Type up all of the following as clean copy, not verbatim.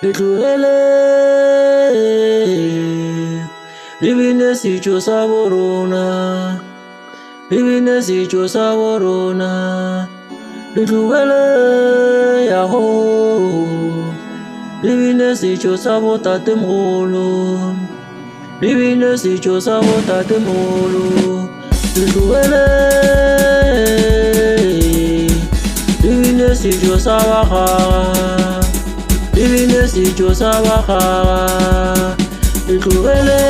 le tlogele le bine setšo sa borona, le bine setšo sa borona, le tlogele ya go le bine setšo sa botatemogolo, le bine setšo sa botatemogolo, le tlogele le bine setšo sa bagaga, le bine setšo sa bagaga, le tlogele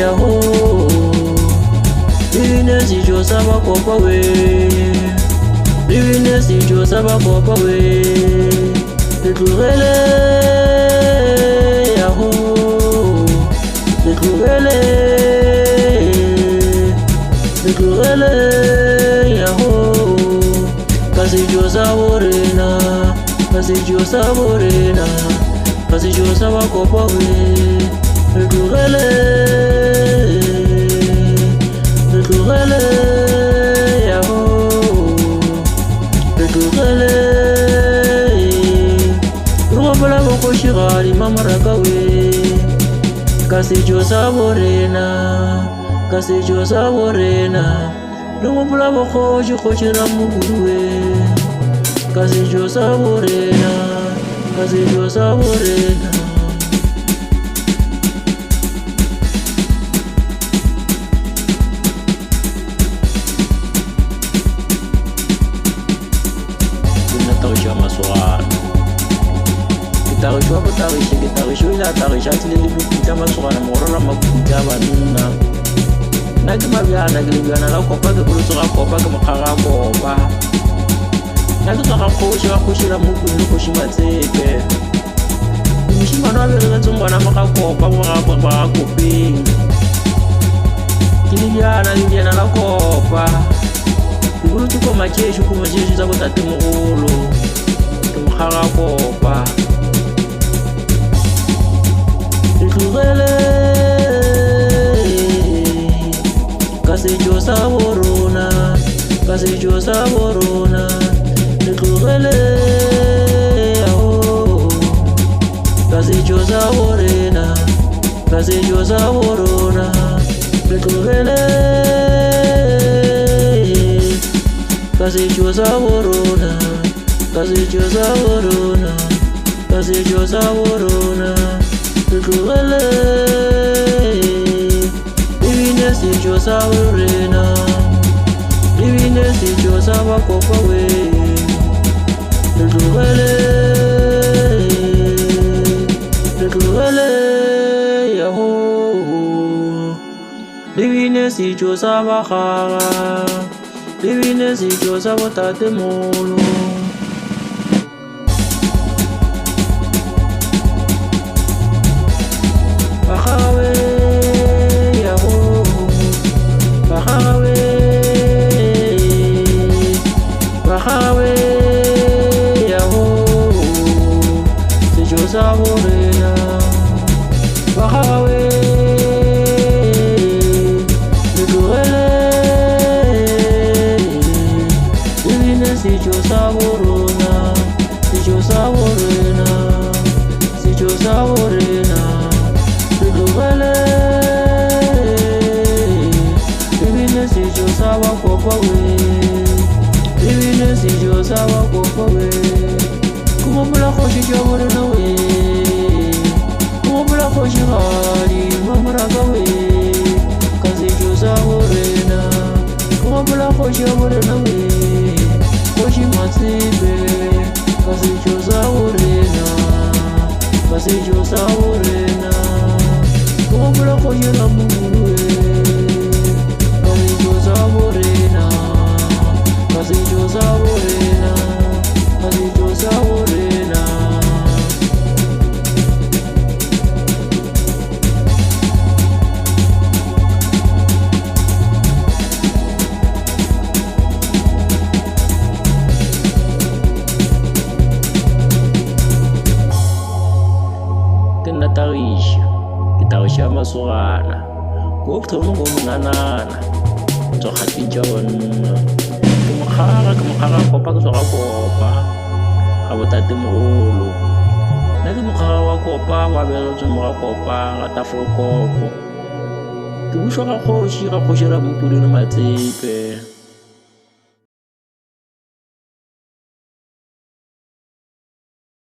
ya go le bine setšo sa bakopa we, le bine setšo sa bakopa we, le tlogele ya go le tlogele ya go ka setšo sa borena, ka setšo sa borena, ka setšo sa bakopa we, le tlogele ya go le tlogele re gopola bokgošigadi mamaraka we, ka setšo sa borena, ka setšo sa borena re gopola bokgoši ra mokudu we, ka setšo sa borena, ka setšo sa borena. Tagiša masogana ke tagišwa go tagiša, ke tagišo ile a tagiša a tlile le mekutla masogana mogorela makutla a banna. Nna ke mabjana ke lebjana la kopa, ke bolotse ga kopa ke mokgaga kopa, nna ke tswaga kgoši ga kgoši la mokuni le kgoši matsepe, mošimane wa begeletseng bona moga kopa ga kopeng, ke lebjana la kopa, ke bolotse koma tšešo tša botatemogolo, ke mokgaga kopa, le tlogele ka setšo sa borona, ka setšo sa borona, le tlogele ya go ka setšo sa borena, ka setšo sa borona, le tlogele ka setšo sa borona, ka setšo sa borona, ka setšo sa borona, le tlogele le bine setšo sa borena, le bine setšo sa bakopa we, le tlogele ya go le bine setšo sa bagaga, le bine setšo sa botatemogolo. Bagawe ya go bagawe, bagawe ya go setšo sa borena, bagawe le tlogele le bine setšo sa borona, setšo sa borena, setšo sa borena, le tlogele le bine setšo sa bakopa we, le bine setšo sa bakopa we, ke gopola kgoši tša borena we, ke gopola kgošigadi mamoraka we, ka setšo sa borena, ke gopola kgoši ya borena we, kgoši matsepe, ka setšo sa borena, ka setšo sa borena, ke gopola kgoši ra mogolo we, ka setšo sa borena, ka setšo sa borena, ka setšo sa borena. Ke tagiša masogana ko thoma go monanana tswa kgateng tša bonna, ke mokgaga kopa, ke tswa ga kopa ga botatemogolo, nna ke mokgara wa kopa wa beletswe moga kopa ga tafolokopo ke bušwa ga kgoši ra kgošela mpodile matsepe.